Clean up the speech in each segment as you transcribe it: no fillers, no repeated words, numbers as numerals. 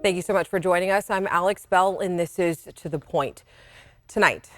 Thank you so much for joining us. I'm Alex Bell, and this is To the Point. Tonight,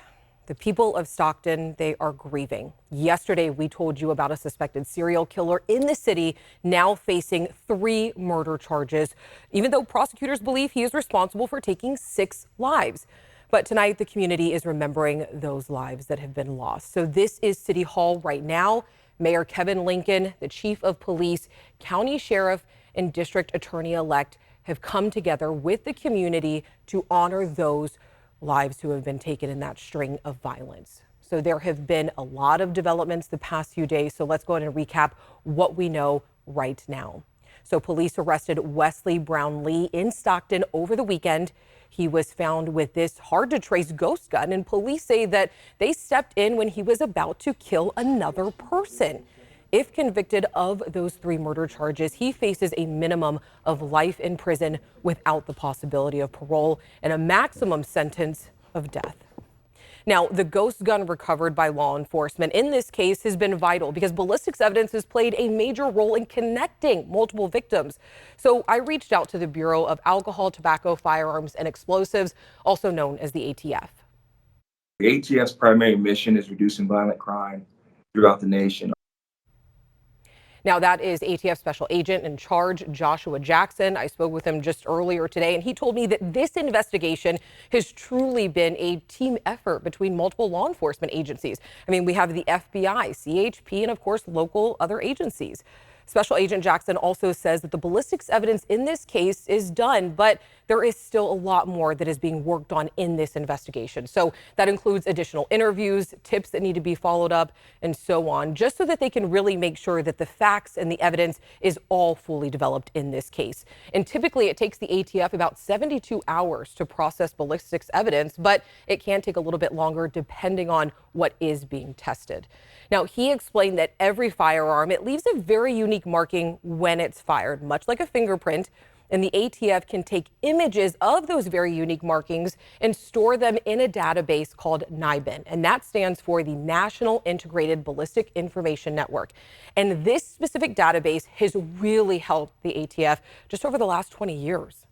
the people of Stockton, they are grieving. Yesterday, we told you about a suspected serial killer in the city now facing 3 murder charges, even though prosecutors believe he is responsible for taking 6 lives. But tonight, the community is remembering those lives that have been lost. So this is City Hall right now. Mayor Kevin Lincoln, the chief of police, county sheriff, and district attorney-elect have come together with the community to honor those lives who have been taken in that string of violence. So there have been a lot of developments the past few days. So let's go ahead and recap what we know right now. So police arrested Wesley Brown Lee in Stockton over the weekend. He was found with this hard to trace ghost gun, and police say that they stepped in when he was about to kill another person. If convicted of those 3 murder charges, he faces a minimum of life in prison without the possibility of parole and a maximum sentence of death. Now, the ghost gun recovered by law enforcement in this case has been vital because ballistics evidence has played a major role in connecting multiple victims. So I reached out to the Bureau of Alcohol, Tobacco, Firearms, and Explosives, also known as the ATF. The ATF's primary mission is reducing violent crime throughout the nation. Now, that is ATF Special Agent in charge, Joshua Jackson. I spoke with him just earlier today, and he told me that this investigation has truly been a team effort between multiple law enforcement agencies. I mean, we have the FBI, CHP, and of course, local other agencies. Special Agent Jackson also says that the ballistics evidence in this case is done, but there is still a lot more that is being worked on in this investigation. So that includes additional interviews, tips that need to be followed up, and so on, just so that they can really make sure that the facts and the evidence is all fully developed in this case. And typically it takes the ATF about 72 hours to process ballistics evidence, but it can take a little bit longer depending on what is being tested. Now, he explained that every firearm, it leaves a very unique marking when it's fired, much like a fingerprint. And the ATF can take images of those very unique markings and store them in a database called NIBIN. And that stands for the National Integrated Ballistic Information Network. And this specific database has really helped the ATF just over the last 20 years.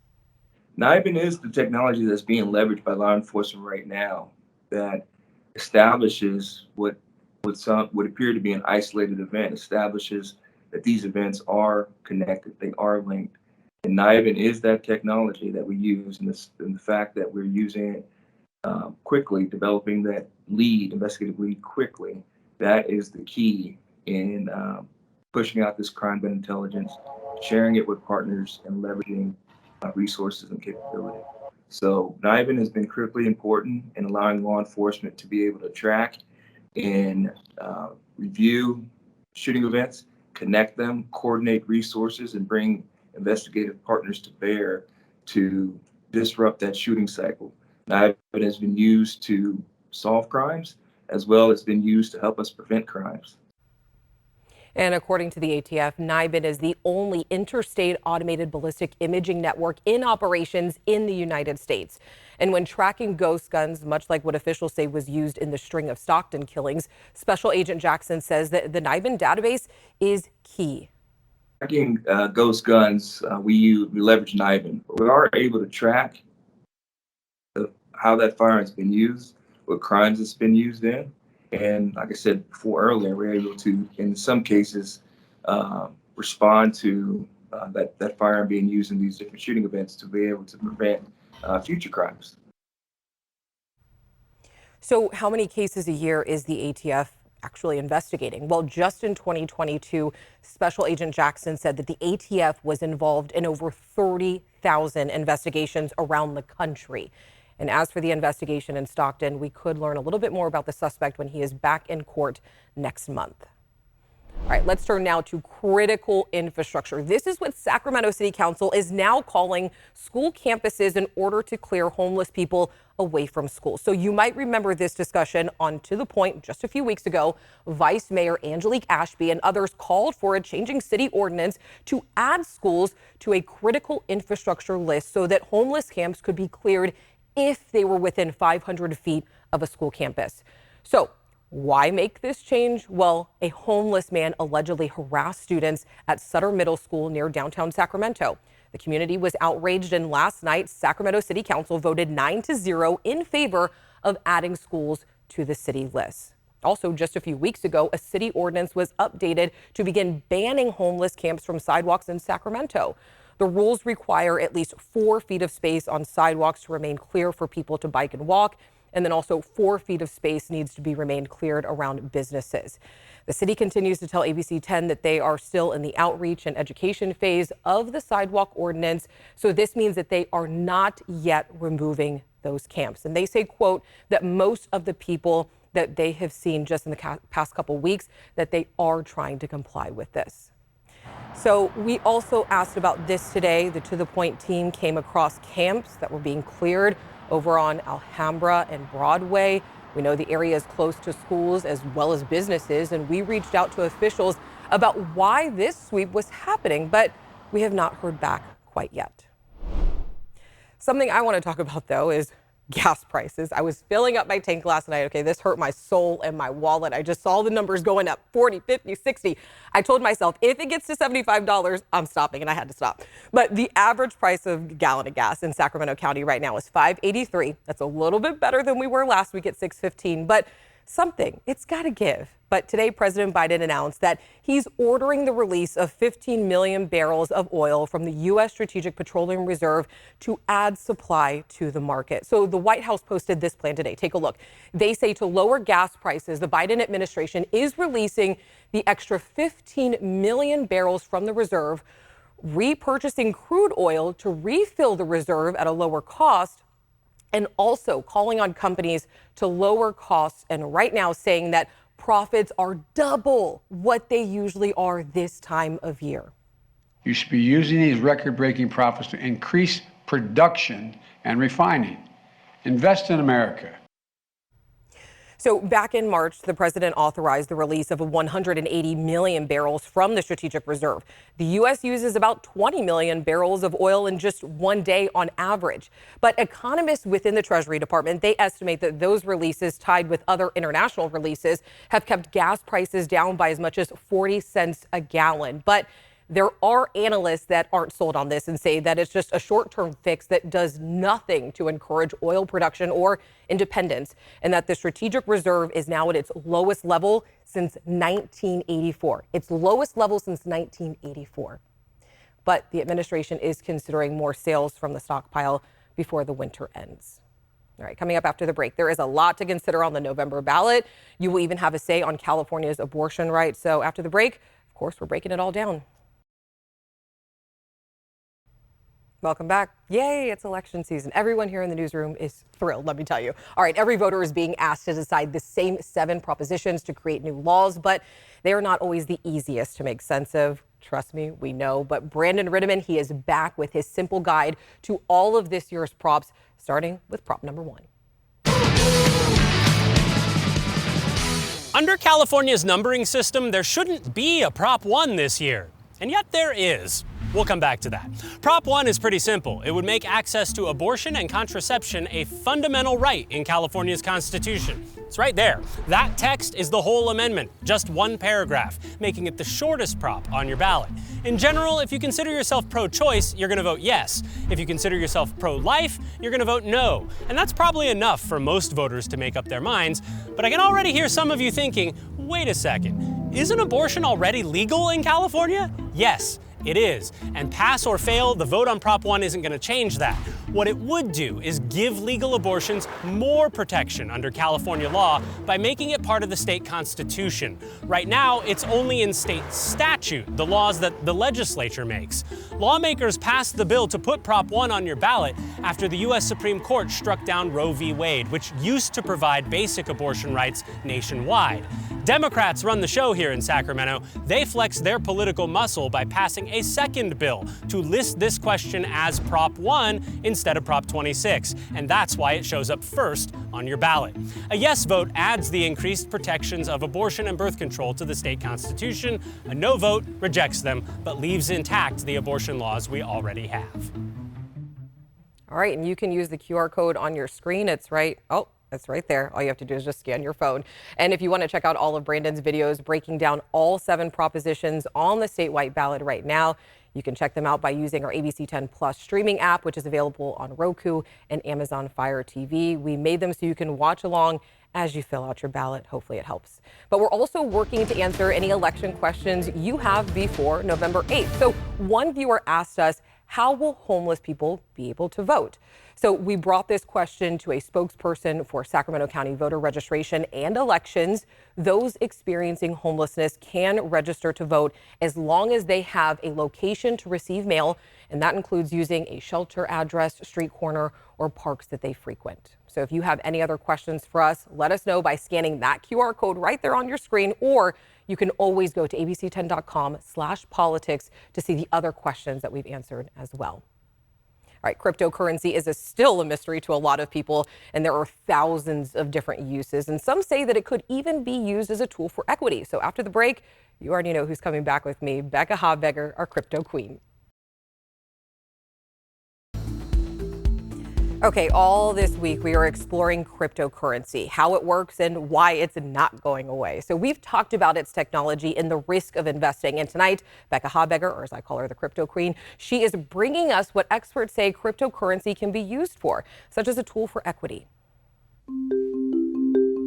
NIBIN is the technology that's being leveraged by law enforcement right now that establishes what would appear to be an isolated event, establishes that these events are connected, they are linked. And NIBIN is that technology that we use, and the fact that we're using it quickly, developing that investigative lead quickly, that is the key in pushing out this crime gun intelligence, sharing it with partners, and leveraging resources and capability. So NIBIN has been critically important in allowing law enforcement to be able to track and review shooting events, connect them, coordinate resources, and bring investigative partners to bear to disrupt that shooting cycle. Now, it has been used to solve crimes as well as been used to help us prevent crimes. And according to the ATF, NIBIN is the only interstate automated ballistic imaging network in operations in the United States. And when tracking ghost guns, much like what officials say was used in the string of Stockton killings, Special Agent Jackson says that the NIBIN database is key. Tracking ghost guns, we leverage NIBIN. We are able to track how that firearm has been used, what crimes it's been used in. And like I said before earlier, we're able to, in some cases, respond to that firearm being used in these different shooting events to be able to prevent future crimes. So how many cases a year is the ATF actually investigating? Well, just in 2022, Special Agent Jackson said that the ATF was involved in over 30,000 investigations around the country. And as for the investigation in Stockton, we could learn a little bit more about the suspect when he is back in court next month. All right, let's turn now to critical infrastructure. This is what Sacramento City Council is now calling school campuses in order to clear homeless people away from school. So you might remember this discussion on To the Point just a few weeks ago. Vice Mayor Angelique Ashby and others called for a changing city ordinance to add schools to a critical infrastructure list so that homeless camps could be cleared if they were within 500 feet of a school campus. So why make this change? Well, a homeless man allegedly harassed students at Sutter Middle School near downtown Sacramento. The community was outraged, and last night, Sacramento City Council voted 9-0 in favor of adding schools to the city list. Also, just a few weeks ago, a city ordinance was updated to begin banning homeless camps from sidewalks in Sacramento. The rules require at least 4 feet of space on sidewalks to remain clear for people to bike and walk. And then also 4 feet of space needs to be remained cleared around businesses. The city continues to tell ABC 10 that they are still in the outreach and education phase of the sidewalk ordinance. So this means that they are not yet removing those camps. And they say, quote, that most of the people that they have seen just in the past couple weeks, that they are trying to comply with this. So we also asked about this today. The To The Point team came across camps that were being cleared over on Alhambra and Broadway. We know the area is close to schools as well as businesses, and we reached out to officials about why this sweep was happening, but we have not heard back quite yet. Something I want to talk about, though, is gas prices. I was filling up my tank last night. Okay, this hurt my soul and my wallet. I just saw the numbers going up 40, 50, 60. I told myself if it gets to $75, I'm stopping, and I had to stop. But the average price of a gallon of gas in Sacramento County right now is $5.83. That's a little bit better than we were last week at $6.15, but something, it's got to give. But today, President Biden announced that he's ordering the release of 15 million barrels of oil from the U.S. Strategic Petroleum Reserve to add supply to the market. So the White House posted this plan today. Take a look. They say to lower gas prices, the Biden administration is releasing the extra 15 million barrels from the reserve, repurchasing crude oil to refill the reserve at a lower cost, and also calling on companies to lower costs, and right now saying that profits are double what they usually are this time of year. You should be using these record-breaking profits to increase production and refining. Invest in America. So back in March, the president authorized the release of 180 million barrels from the strategic reserve. The U.S. uses about 20 million barrels of oil in just one day on average. But economists within the Treasury Department, they estimate that those releases, tied with other international releases, have kept gas prices down by as much as 40 cents a gallon. But there are analysts that aren't sold on this and say that it's just a short-term fix that does nothing to encourage oil production or independence, and that the strategic reserve is now at its lowest level since 1984. Its lowest level since 1984. But the administration is considering more sales from the stockpile before the winter ends. All right, coming up after the break, there is a lot to consider on the November ballot. You will even have a say on California's abortion rights. So after the break, of course, we're breaking it all down. Welcome back. Yay, it's election season. Everyone here in the newsroom is thrilled, let me tell you. All right, every voter is being asked to decide the same 7 propositions to create new laws, but they are not always the easiest to make sense of. Trust me, we know. But Brandon Ritteman, he is back with his simple guide to all of this year's props, starting with prop number 1. Under California's numbering system, there shouldn't be a Prop 1 this year, and yet there is. We'll come back to that. Prop 1 is pretty simple. It would make access to abortion and contraception a fundamental right in California's Constitution. It's right there. That text is the whole amendment, just one paragraph, making it the shortest prop on your ballot. In general, if you consider yourself pro-choice, you're going to vote yes. If you consider yourself pro-life, you're going to vote no. And that's probably enough for most voters to make up their minds. But I can already hear some of you thinking, wait a second, isn't abortion already legal in California? Yes. It is. And pass or fail, the vote on Prop 1 isn't going to change that. What it would do is give legal abortions more protection under California law by making it part of the state constitution. Right now, it's only in state statute, the laws that the legislature makes. Lawmakers passed the bill to put Prop 1 on your ballot after the U.S. Supreme Court struck down Roe v. Wade, which used to provide basic abortion rights nationwide. Democrats run the show here in Sacramento. They flex their political muscle by passing a second bill to list this question as Prop 1 instead of Prop 26, and that's why it shows up first on your ballot. A yes vote adds the increased protections of abortion and birth control to the state constitution. A no vote rejects them, but leaves intact the abortion laws we already have. All right, and you can use the QR code on your screen. It's right there. All you have to do is just scan your phone. And if you want to check out all of Brandon's videos breaking down all 7 propositions on the statewide ballot right now, You can check them out by using our ABC 10 Plus streaming app, which is available on Roku and Amazon Fire TV. We made them so you can watch along as you fill out your ballot. Hopefully it helps. But we're also working to answer any election questions you have before November 8th. So one viewer asked us, how will homeless people be able to vote? So we brought this question to a spokesperson for Sacramento County voter registration and elections. Those experiencing homelessness can register to vote as long as they have a location to receive mail, and that includes using a shelter address, street corner, or parks that they frequent. So if you have any other questions for us, let us know by scanning that QR code right there on your screen, or you can always go to abc10.com/politics to see the other questions that we've answered as well. All right, cryptocurrency is still a mystery to a lot of people, and there are thousands of different uses, and some say that it could even be used as a tool for equity. So after the break, you already know who's coming back with me, Becca Habegger, our crypto queen. Okay, all this week we are exploring cryptocurrency, how it works and why it's not going away. So we've talked about its technology and the risk of investing. And tonight, Becca Habegger, or as I call her, the crypto queen, she is bringing us what experts say cryptocurrency can be used for, such as a tool for equity.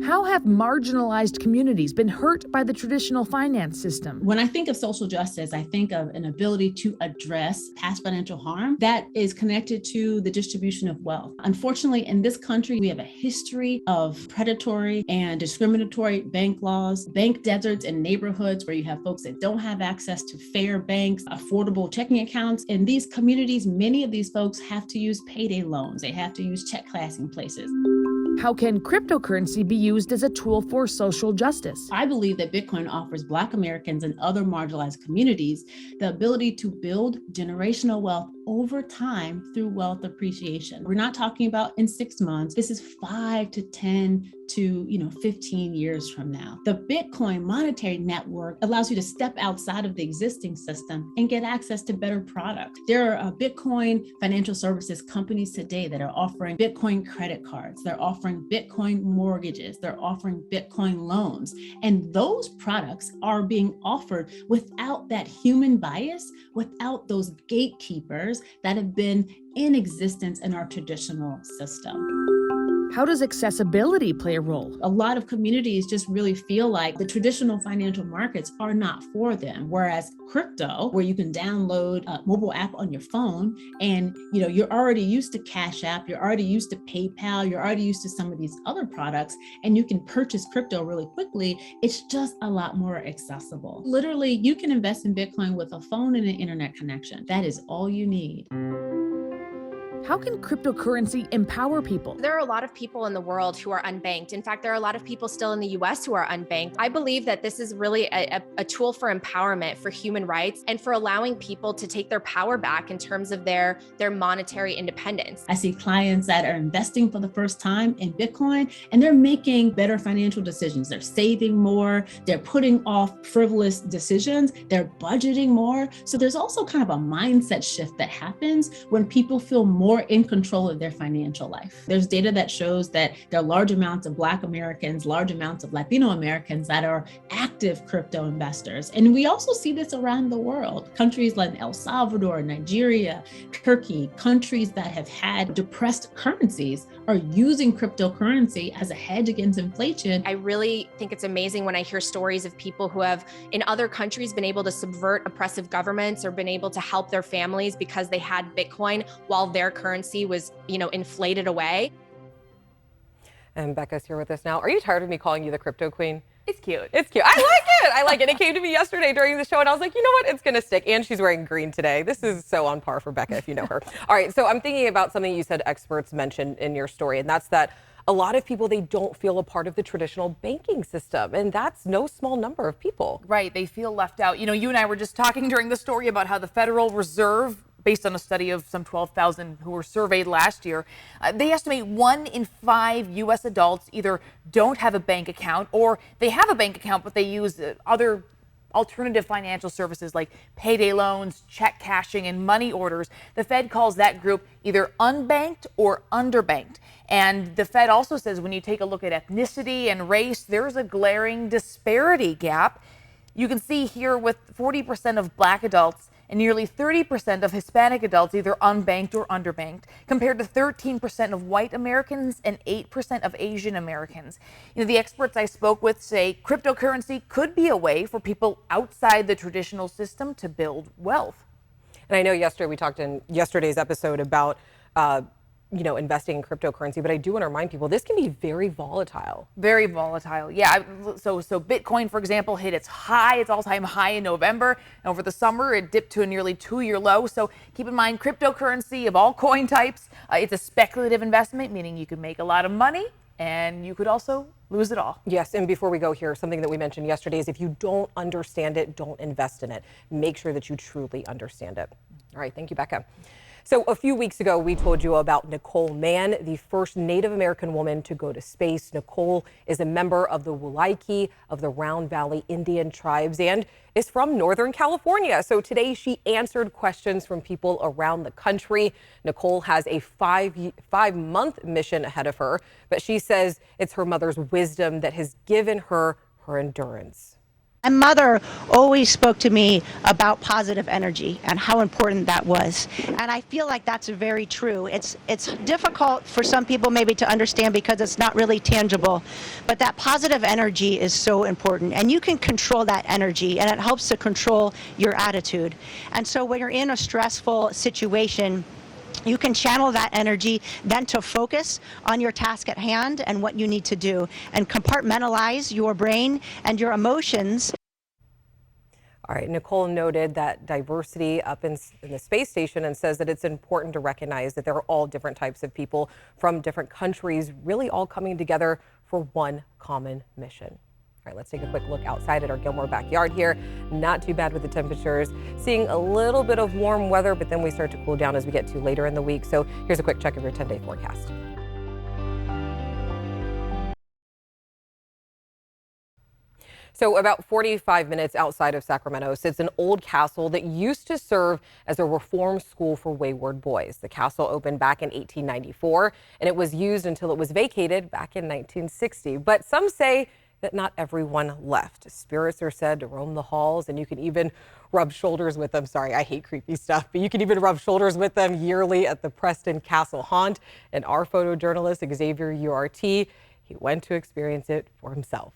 How have marginalized communities been hurt by the traditional finance system? When I think of social justice, I think of an ability to address past financial harm that is connected to the distribution of wealth. Unfortunately, in this country, we have a history of predatory and discriminatory bank laws, bank deserts in neighborhoods where you have folks that don't have access to fair banks, affordable checking accounts. In these communities, many of these folks have to use payday loans. They have to use check classing places. How can cryptocurrency be used as a tool for social justice? I believe that Bitcoin offers Black Americans and other marginalized communities the ability to build generational wealth over time through wealth appreciation. We're not talking about in 6 months. This is 5 to 10 to 15 years from now. The Bitcoin monetary network allows you to step outside of the existing system and get access to better products. There are Bitcoin financial services companies today that are offering Bitcoin credit cards. They're offering Bitcoin mortgages. They're offering Bitcoin loans. And those products are being offered without that human bias, without those gatekeepers that have been in existence in our traditional system. How does accessibility play a role? A lot of communities just really feel like the traditional financial markets are not for them, whereas crypto, where you can download a mobile app on your phone and you're already used to Cash App, you're already used to PayPal, you're already used to some of these other products, and you can purchase crypto really quickly. It's just a lot more accessible. Literally, you can invest in Bitcoin with a phone and an internet connection. That is all you need. How can cryptocurrency empower people? There are a lot of people in the world who are unbanked. In fact, there are a lot of people still in the US who are unbanked. I believe that this is really a tool for empowerment, for human rights, and for allowing people to take their power back in terms of their monetary independence. I see clients that are investing for the first time in Bitcoin, and they're making better financial decisions. They're saving more, they're putting off frivolous decisions, they're budgeting more. So there's also kind of a mindset shift that happens when people feel more in control of their financial life. There's data that shows that there are large amounts of Black Americans, large amounts of Latino Americans that are active crypto investors. And we also see this around the world. Countries like El Salvador, Nigeria, Turkey, countries that have had depressed currencies are using cryptocurrency as a hedge against inflation. I really think it's amazing when I hear stories of people who have in other countries been able to subvert oppressive governments or been able to help their families because they had Bitcoin while their currency was, inflated away. And Becca's here with us now. Are you tired of me calling you the crypto queen? It's cute. It's cute. I like it. I like it. It came to me yesterday during the show, and I was like, you know what? It's going to stick. And she's wearing green today. This is so on par for Becca, if you know her. All right. So I'm thinking about something you said experts mentioned in your story, and that's that a lot of people, they don't feel a part of the traditional banking system. And that's no small number of people. Right. They feel left out. You and I were just talking during the story about how the Federal Reserve, based on a study of some 12,000 who were surveyed last year, they estimate 1 in 5 U.S. adults either don't have a bank account or they have a bank account, but they use other alternative financial services like payday loans, check cashing, and money orders. The Fed calls that group either unbanked or underbanked. And the Fed also says when you take a look at ethnicity and race, there's a glaring disparity gap. You can see here with 40% of Black adults and nearly 30% of Hispanic adults either unbanked or underbanked, compared to 13% of white Americans and 8% of Asian Americans. The experts I spoke with say cryptocurrency could be a way for people outside the traditional system to build wealth. And I know yesterday we talked in yesterday's episode about investing in cryptocurrency, but I do want to remind people this can be very volatile. Very volatile. Yeah. So Bitcoin, for example, hit its all-time high in November. And over the summer, it dipped to a nearly 2-year low. So keep in mind, cryptocurrency of all coin types, it's a speculative investment, meaning you could make a lot of money and you could also lose it all. Yes, and before we go here, something that we mentioned yesterday is if you don't understand it, don't invest in it. Make sure that you truly understand it. All right, thank you, Becca. So a few weeks ago, we told you about Nicole Mann, the first Native American woman to go to space. Nicole is a member of the Wulaiki of the Round Valley Indian tribes and is from Northern California. So today she answered questions from people around the country. Nicole has a five-month mission ahead of her, but she says it's her mother's wisdom that has given her her endurance. My mother always spoke to me about positive energy and how important that was. And I feel like that's very true. It's difficult for some people maybe to understand because it's not really tangible, but that positive energy is so important. And you can control that energy and it helps to control your attitude. And so when you're in a stressful situation, you can channel that energy then to focus on your task at hand and what you need to do and compartmentalize your brain and your emotions. All right, Nicole noted that diversity up in the space station and says that it's important to recognize that there are all different types of people from different countries really all coming together for one common mission. All right, let's take a quick look outside at our Gilmore backyard here. Not too bad with the temperatures. Seeing a little bit of warm weather, but then we start to cool down as we get to later in the week. So here's a quick check of your 10-day forecast. So about 45 minutes outside of Sacramento sits an old castle that used to serve as a reform school for wayward boys. The castle opened back in 1894, and it was used until it was vacated back in 1960. But some say that not everyone left. Spirits are said to roam the halls, and you can even rub shoulders with them. Sorry, I hate creepy stuff, but you can even rub shoulders with them yearly at the Preston Castle Haunt. And our photojournalist, Xavier URT, he went to experience it for himself.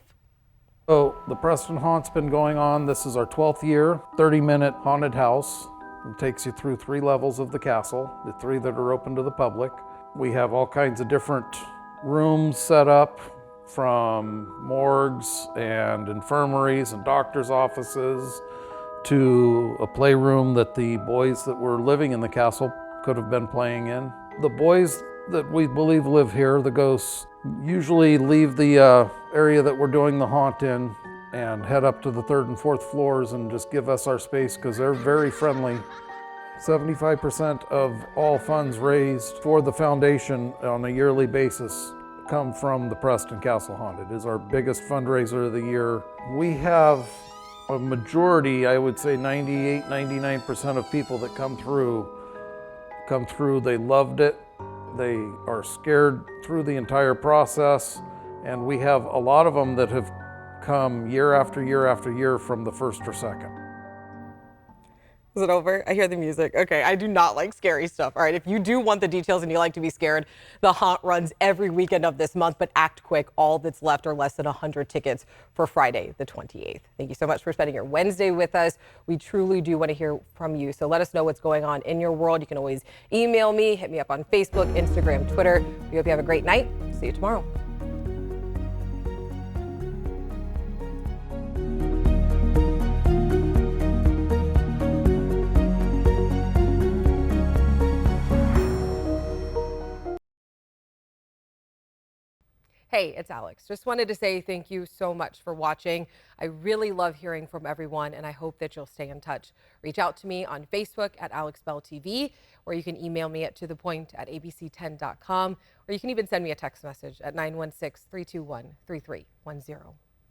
So the Preston Haunt's been going on. This is our 12th year, 30-minute haunted house. It takes you through 3 levels of the castle, the 3 that are open to the public. We have all kinds of different rooms set up, from morgues and infirmaries and doctors' offices to a playroom that the boys that were living in the castle could have been playing in. The boys that we believe live here, the ghosts, usually leave the area that we're doing the haunt in and head up to the 3rd and 4th floors and just give us our space because they're very friendly. 75% of all funds raised for the foundation on a yearly basis come from the Preston Castle Haunt. It is our biggest fundraiser of the year. We have a majority, I would say 98, 99% of people that come through, they loved it. They are scared through the entire process. And we have a lot of them that have come year after year after year from the 1st or 2nd. Is it over? I hear the music. Okay, I do not like scary stuff. All right, if you do want the details and you like to be scared, the haunt runs every weekend of this month, but act quick. All that's left are less than 100 tickets for Friday, the 28th. Thank you so much for spending your Wednesday with us. We truly do want to hear from you, so let us know what's going on in your world. You can always email me, hit me up on Facebook, Instagram, Twitter. We hope you have a great night. See you tomorrow. Hey, it's Alex. Just wanted to say thank you so much for watching. I really love hearing from everyone, and I hope that you'll stay in touch. Reach out to me on Facebook at AlexBellTV, or you can email me at tothepoint@abc10.com, or you can even send me a text message at 916-321-3310.